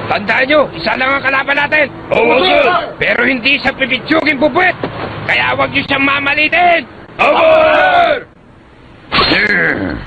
Tandaan nyo, isa lang ang kalaban natin. Oo, sir. Pero hindi sa pipitsugin bubuet. Kaya huwag nyo siyang mamalitin. Oo, sir.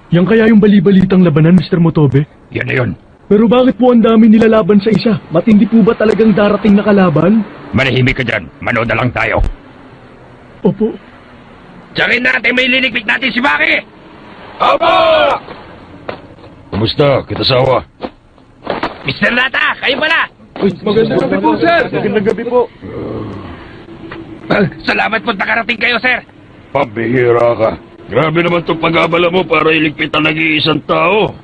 Yan kaya yung bali-balitang labanan, Mr. Motobe? Yan na yun. Pero bakit po ang dami nilalaban sa isa? Matindi po ba talagang darating na kalaban? Manahimik ka dyan. Manood na lang tayo. Opo. Tsakin natin may liligpit natin si Maki. Aba! Kumusta, Kitasawa? Mr. Nata, kayo pala. Magandang gabi po, sir! Magandang gabi po. Salamat po nakarating kayo, sir. Pambihira ka. Grabe naman itong pag-abala mo para iligpit ang nag-iisang tao.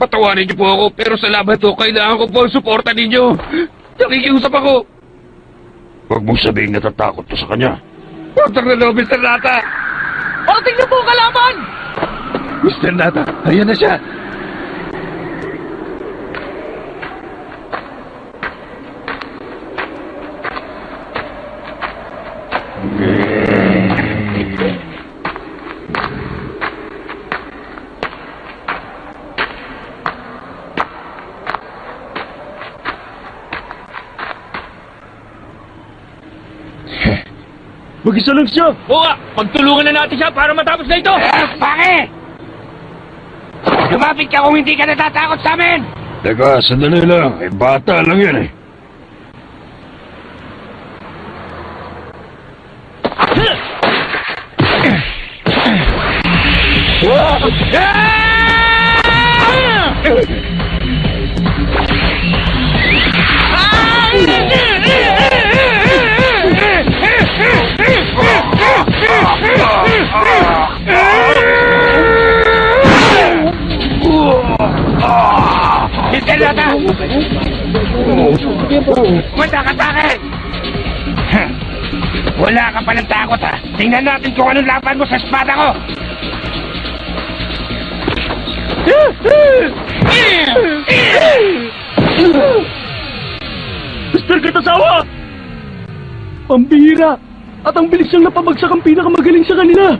Patawarin niyo po ako, pero salamat po. Kailangan ko po ang suporta ninyo. Nakikiusap ako. Huwag mong sabihin natatakot to sa kanya. Porter na loob, Mr. Nata. Parating na po ang kalaban! Mr. Nata, ayan na siya. Mag-isa lang siya! Oo nga, pagtulungan na natin siya para matapos na ito! Maki! Lumapit ka kung hindi ka natatakot sa amin! Teka, sandali lang. Eh, bata lang yan eh. Mr. Nata! Mata ka sa akin! Wala ka palang takot, ha? Tingnan natin kung anong laban mo sa espada ko! Mr. Kitasawa! Pambihira! At ang bilis niyang napabagsak ang pinakamagaling sa kanila!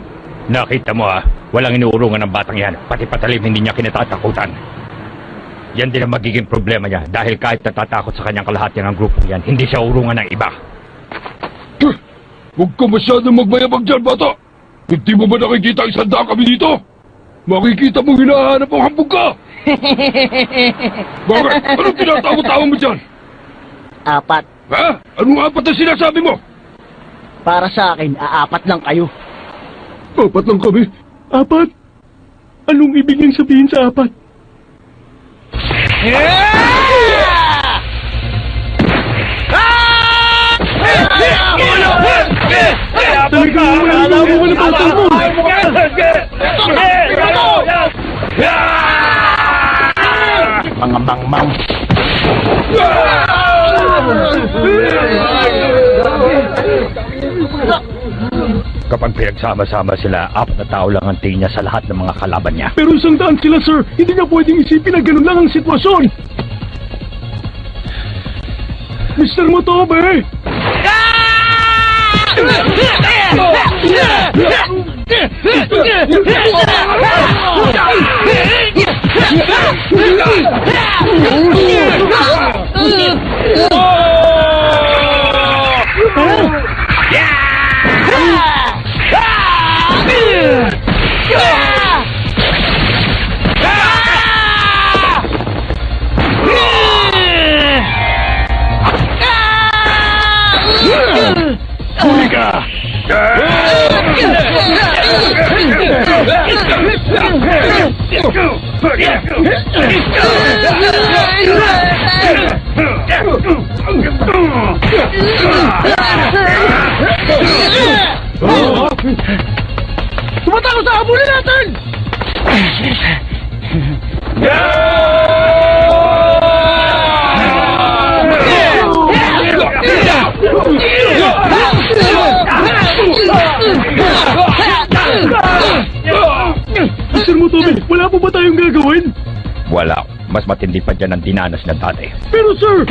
Nakita mo, ha? Walang inuurungan ng batang yan. Pati patalim hindi niya kinatatakutan. Yan din ang magiging problema niya dahil kahit natatakot sa kanyang kalahati ng grupong yan, hindi siya urungan ng iba. Huwag ka masyadong magmayabag dyan, bata. Hindi mo ba nakikita ang sanda kami dito? Makikita mo hinahanap ang hambog ka. Bakit? Anong tinatawa-tawa mo dyan? 4. Ha? Anong apat na sinasabi mo? Para sa akin, 4 lang kayo. 4 lang kami. 4? Anong ibig niyang sabihin sa 4? Mga mangmang. Kapag pinagsama-sama sila, 4 na tao lang ang tingin niya sa lahat ng mga kalaban niya. Pero 100 sila, sir. Hindi niya pwedeng isipin na ganun lang ang sitwasyon. Mr. Motobe! Tumatakot sa habulin natin! Mr. Motobe, wala po ba tayong gagawin? Wala. mas matindi pa dyan ang dinanas na dati. Pero sir!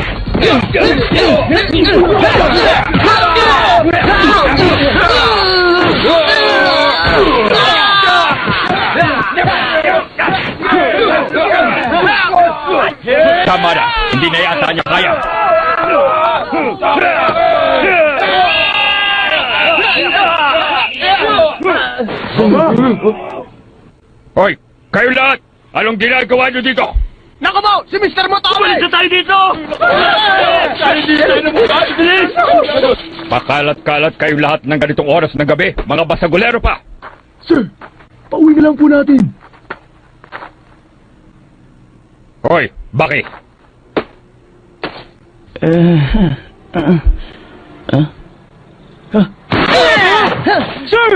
Tama na, hindi na yata niya kaya. Hoy, kayo lahat! Anong ginagawa niyo dito? Naku po! Si Mr. Motobe! Umalis na tayo dito! Pakalat-kalat kayo lahat ng ganitong oras ng gabi, mga basagulero pa! Sir, pauwi na lang po natin. Hoy, Baki! Sir!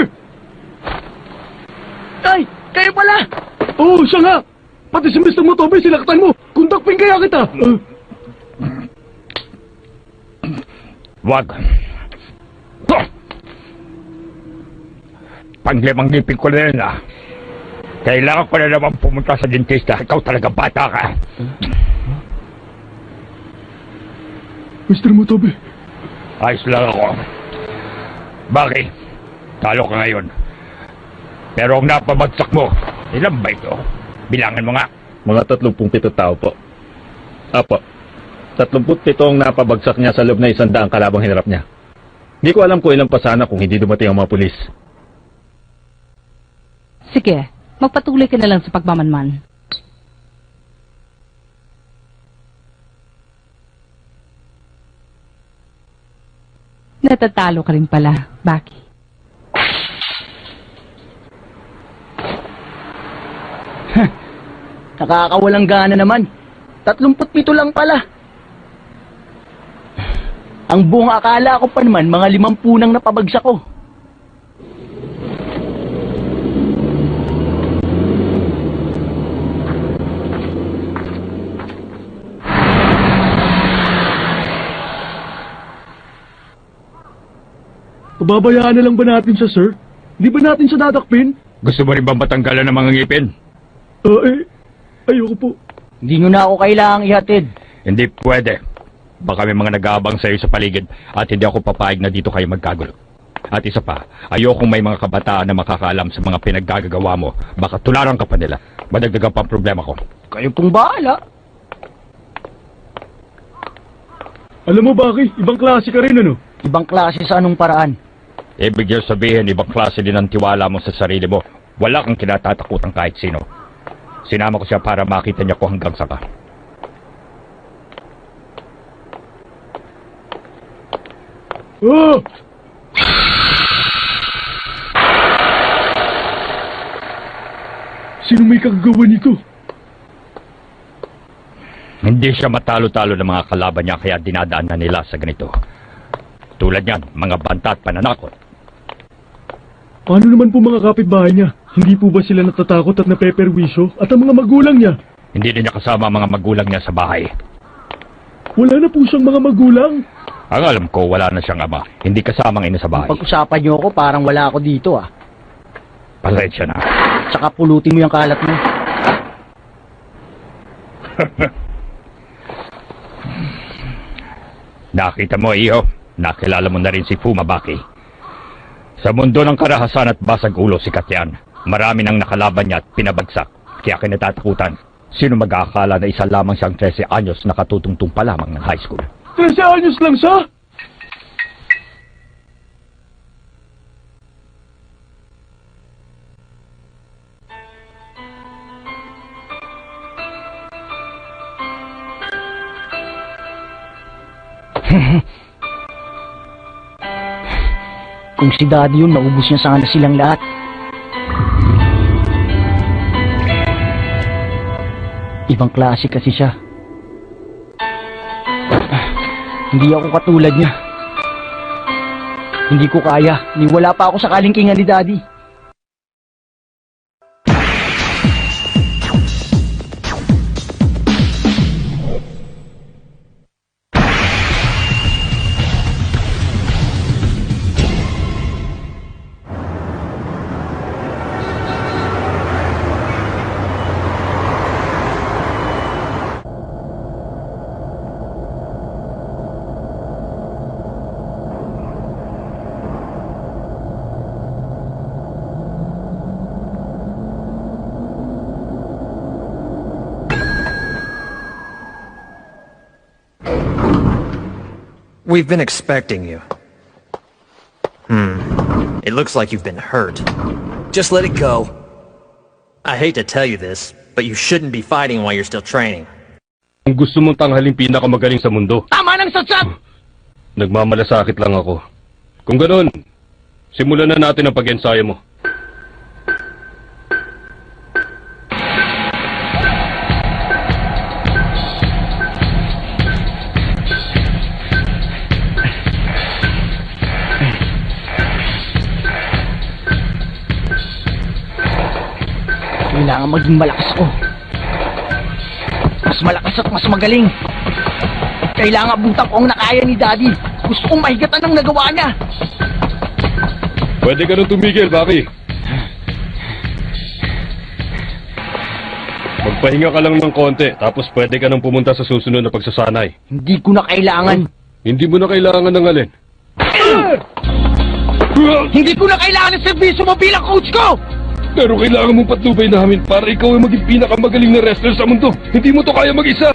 Ay! Kayo pala! Oo, siya nga! Pati si Mr. Motobe, silaktan mo! Kundakpin kaya kita! Wag. Panglimang ngipin ko na yun, ah. Kailangan ko na naman pumunta sa dentista. Ikaw talaga bata ka. Mr. Motobe, Ayos lang ako. Bakit? Talo ka ngayon. Pero ang napabagsak mo, ilan ba ito? Bilangan mo nga. Mga 37 tao po. Apo. 37 ang napabagsak niya sa loob na 100 kalabang hinarap niya. Hindi ko alam kung ilang pa sana kung hindi dumating ang mga pulis. Sige, magpatuloy ka na lang sa pagmamanman. Natatalo ka rin pala, Baki. Nakakawalang gana naman. 37 lang pala. Ang buong akala ko pa naman, mga 50 nang napabagsak ko. pababayaan na lang ba natin siya, sir? Di ba natin siya dadakpin? Gusto mo rin ba matanggalan ng mga ngipin? Ayoko po. Hindi nyo na ako kailangang ihatid. Hindi pwede. Baka may mga nag-aabang sa iyo sa paligid at hindi ako papayag na dito kayo magkagulo. At isa pa, ayokong may mga kabataan na makakaalam sa mga pinaggagawa mo. Baka tularan ka pa nila. Madagdagan pa ang problema ko. Kayo pong bahala. Alam mo, Baki, ibang klase ka rin, ano? Ibang klase sa anong paraan. Ibig niyo sabihin, ibang klase din ang tiwala mo sa sarili mo. Wala kang kinatatakutan kahit sino. Sinama ko siya para makita niya ko hanggang sa ka. Oh! Sino may kagagawa nito? Hindi siya matalo-talo ng mga kalaban niya kaya dinadaan na nila sa ganito. Tulad niyan, mga banta at pananakot. Paano naman po mga kapitbahay niya? Hindi po ba sila natatakot at napeperwisyo? At ang mga magulang niya? Hindi din niya kasama ang mga magulang niya sa bahay. Wala na po siyang mga magulang. Ang alam ko, wala na siyang ama. Hindi kasama ang ina sa bahay. Pag-usapan nyo ako, parang wala ako dito ah. Pasensya na. Tsaka pulutin mo yung kalat mo. Nakita mo, iho. Nakilala mo na rin si Fumabaki. Sa mundo ng karahasan at basag ulo si Katyan. Marami nang nakalaban niya at pinabagsak. Kaya kinatatakutan. Sino mag-aakala na isa lamang siyang 13 anyos na katutungtong pa lamang ng high school? 13 anyos lang siya? Kung si Daddy yun, naubos niya sana silang lahat. Ibang klase kasi siya. Hindi ako katulad niya. Hindi ko kaya. Niwala pa ako sa kalingkingan ni Daddy. We've been expecting you. It looks like you've been hurt. Just let it go. I hate to tell you this, but you shouldn't be fighting while you're still training. Kung gusto mong tanghalin pinakamagaling sa mundo, Tama ng satsat! nagmamalasakit lang ako. Kung ganun, simulan na natin ang pag-ensayo mo. Kailangan maging malakas ako. Mas malakas at mas magaling. Kailangan abutan ko ang nakaya ni Daddy. Gusto kong mahigatan ang nagawa niya. Pwede ka nang tumigil, Baki. Magpahinga ka lang ng konti, tapos pwede ka nang pumunta sa susunod na pagsasanay. Hindi ko na kailangan. Hindi mo na kailangan ng alin. Hindi ko na kailangan ng serbisyo mo bilang coach ko! Pero kailangan mong patnubay namin para ikaw ay maging pinakamagaling na wrestler sa mundo. Hindi mo to kaya mag-isa.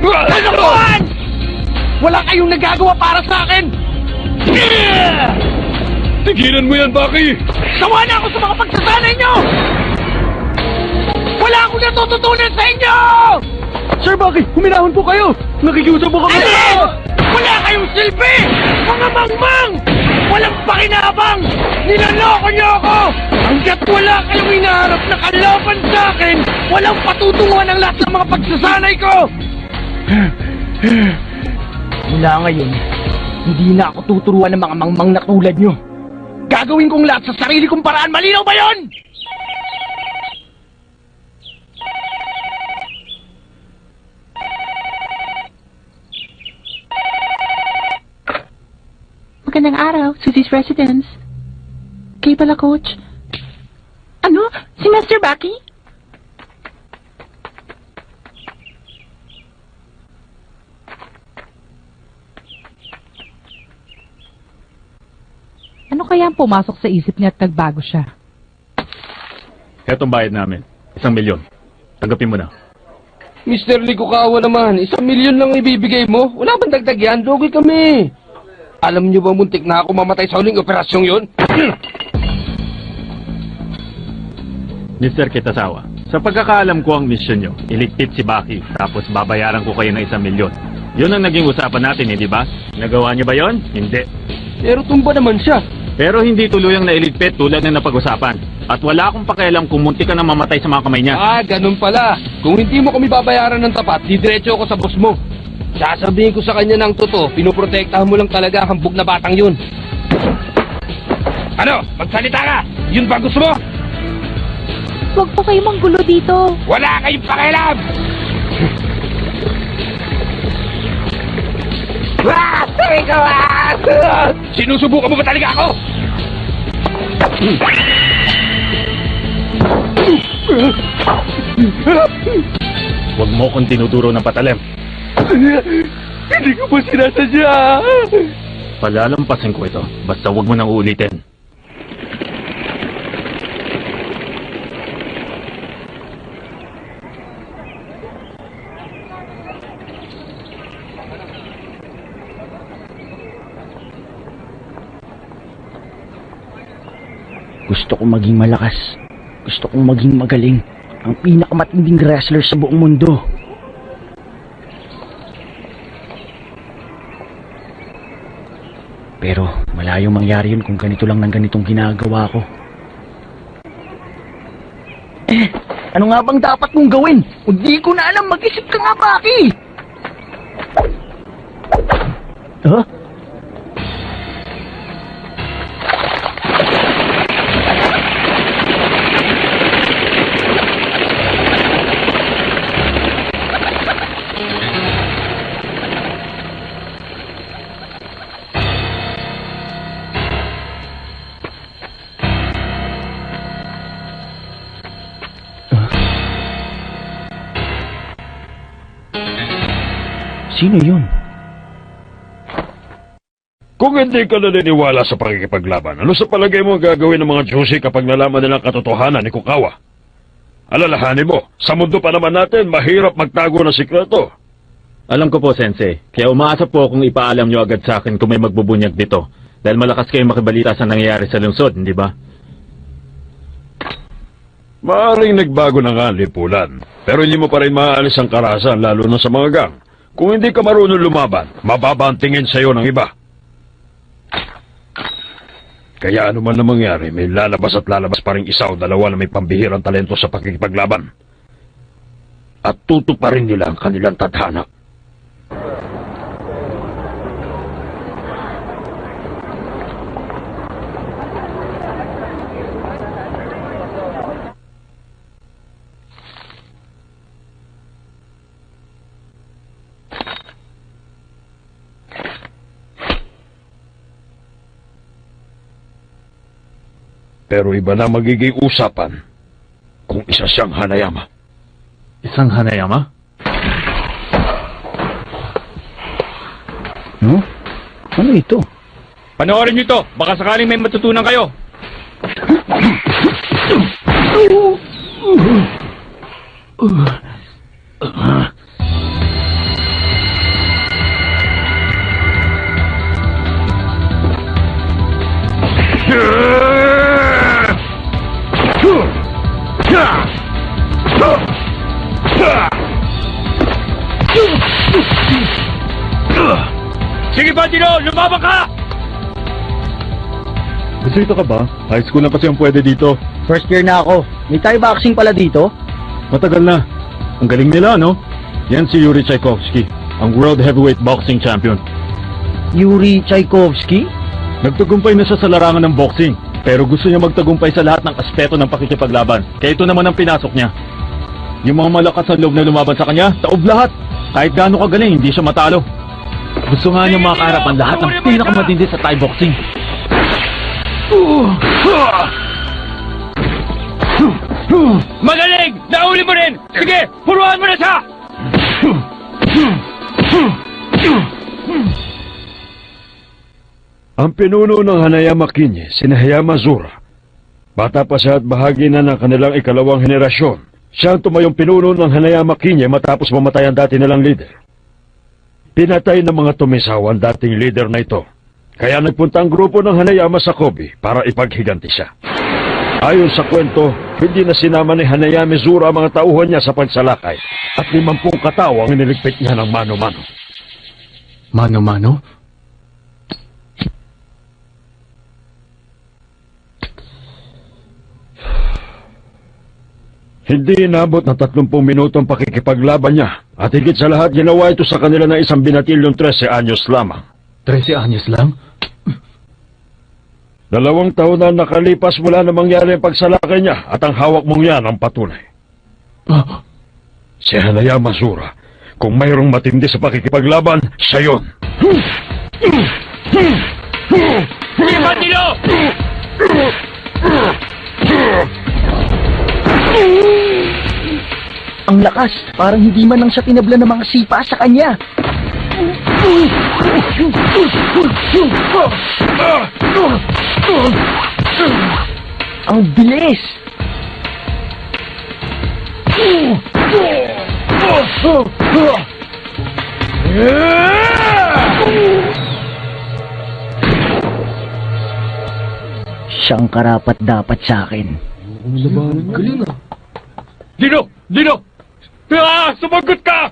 Kalokohan! Wala kayong nagagawa para sa akin! Tigilan mo yan, Baki! Sawa na ako sa mga pagsasanay nyo! Wala akong natututunan sa inyo! Sir Baki, huminahon po kayo! Nakikiusap po kami! Alin! Wala kayong silbi! Mga mangmang! Walang pakinabang! Nilaloko niyo ako! Hanggat wala kayong inaharap na kalaban sa akin, walang patutunguhan ang lahat ng mga pagsasanay ko! Mula ngayon, hindi na ako tuturuan ng mga mangmang na tulad nyo. Gagawin kong lahat sa sarili kong paraan. Malinaw ba yon? Magandang araw, Susie's Residence. Kayo pala, Coach. Ano? Si Mr. Baki? Ano kaya ang pumasok sa isip niya at nagbago siya? Hetong bayad namin. 1 milyon. Tanggapin mo na. Mr. Likukawa naman, 1 milyon lang ibibigay mo? Wala bang dagdag yan? Lugi kami. Alam niyo ba muntik na ako mamatay sa huling operasyong yun? Mr. Kitasawa, sa pagkakaalam ko ang misyon nyo, iligpit si Baki, tapos babayaran ko kayo ng 1 milyon. Yun ang naging usapan natin, hindi ba? Nagawa niyo ba yon? Hindi. Pero tumba naman siya. Pero hindi tuluyang nailigpit tulad ng napag-usapan. At wala akong pakialam kung muntik ka na mamatay sa mga kamay niya. Ah, ganun pala. Kung hindi mo kami babayaran ng tapat, didiretso ako sa boss mo. Sasabihin ko sa kanya ng totoo, pinoprotektahan mo lang talaga ang hambog na batang yun. Ano? Magsalita ka! Yun ba gusto mo? Huwag po kayo manggulo dito. Wala kayong pakialam! Sinusubukan mo ba talaga ako? Huwag mo kong tinuturo ng patalim. Hindi ko ba sinasadya? Palalampasin ko ito, basta huwag mo nang uulitin. Gusto kong maging malakas. Gusto kong maging magaling. Ang pinakamatinding wrestler sa buong mundo. Pero malayong mangyari yun kung ganito lang ng ganitong ginagawa ko. Ano nga bang dapat kong gawin? Hindi ko na alam, mag-isip ka nga, Baki! Huh? Sino yun? Kung hindi ka naniniwala sa pakikipaglaban, ano sa palagay mo ang gagawin ng mga Joshi kapag nalaman nilang katotohanan ni Kukawa? Alalahanin mo, sa mundo pa naman natin, mahirap magtago ng sikreto. Alam ko po, Sensei. Kaya umaasa po akong ipaalam nyo agad sa akin kung may magbubunyag dito. Dahil malakas kayong makibalita sa nangyayari sa lungsod, hindi ba? Maaring nagbago na nga ang lipunan, pero hindi mo pa rin maaalis ang karahasan lalo na sa mga gang. Kung hindi ka marunong lumaban, mababa ang tingin sa'yo ng iba. Kaya ano man na mangyari, may lalabas at lalabas pa rin isa o dalawa na may pambihirang talento sa pakikipaglaban. At tutuparin nila ang kanilang tadhana. Pero iba na magiging usapan kung isa siyang Hanayama. Isang Hanayama? No? Ano ito? Panoorin niyo ito. Baka sakaling may matutunan kayo. Sige ba, Dino? Lumabang ka! Bisita ka ba? High school na kasi ang pwede dito. First year na ako. May Thai boxing pala dito? Matagal na. Ang galing nila, no? Yan si Yuri Tchaikovsky, ang World Heavyweight Boxing Champion. Yuri Tchaikovsky? Nagtagumpay na siya sa larangan ng boxing, pero gusto niya magtagumpay sa lahat ng aspeto ng pakikipaglaban. Kaya ito naman ang pinasok niya. Yung mga malakas na loob na lumaban sa kanya, taob lahat. Kahit gaano kagaling, hindi siya matalo. Gusto nga niya makakarap ang lahat ng pinakamatindi sa Thai boxing. Magaling! Nauli mo rin! Sige, puruan mo na siya! Ang pinuno ng Hanayama Kinye, si Hayama Zura. Bata pa siya at bahagi na ng kanilang ikalawang henerasyon. Siya ang tumayong pinuno ng Hanayama Kinye matapos mamatay ang dati nilang leader. Pinatay ng mga tumisaw ang dating leader na ito. Kaya nagpunta ang grupo ng Hanayama sa Kobe para ipaghiganti siya. Ayon sa kwento, hindi na sinama ni Hanayama Zura ang mga tauhan niya sa pagsalakay at 50 katao ang iniligpit niya ng mano-mano. Mano-mano? Hindi inabot ng 30 minutong pakikipaglaban niya at higit sa lahat ginawa ito sa kanila ng isang binatilyong 13 anyos lamang. 13 anyos lang? 2 taon na nakalipas mula na mangyari ang pagsalakay niya at ang hawak mong yan ang patunay. Si Hanayama Zura, kung mayroong matindi sa pakikipaglaban, siya yun. Sige ba, Dino? Ang lakas, parang hindi man lang siya tinabla ng mga sipa sa kanya. Ang bilis! Siyang karapat dapat sa akin. Dino! Dino! Sumagot ka!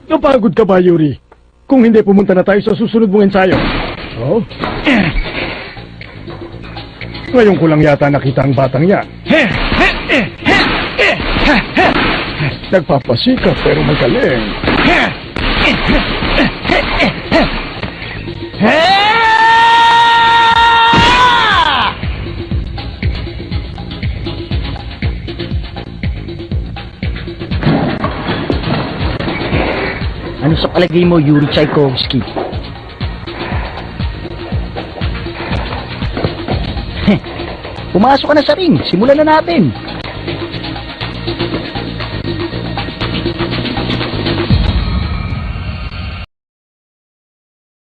Napagod ka ba, Yuri? Kung hindi, pumunta na tayo sa susunod mong ensayo. Oh? Ngayon ko lang yata nakita ang batang yan. Nagpapasikap pero magaling. Ano sa palagay mo, Yuri Tchaikovsky? Pumasok ka na sa ring. Simulan na natin.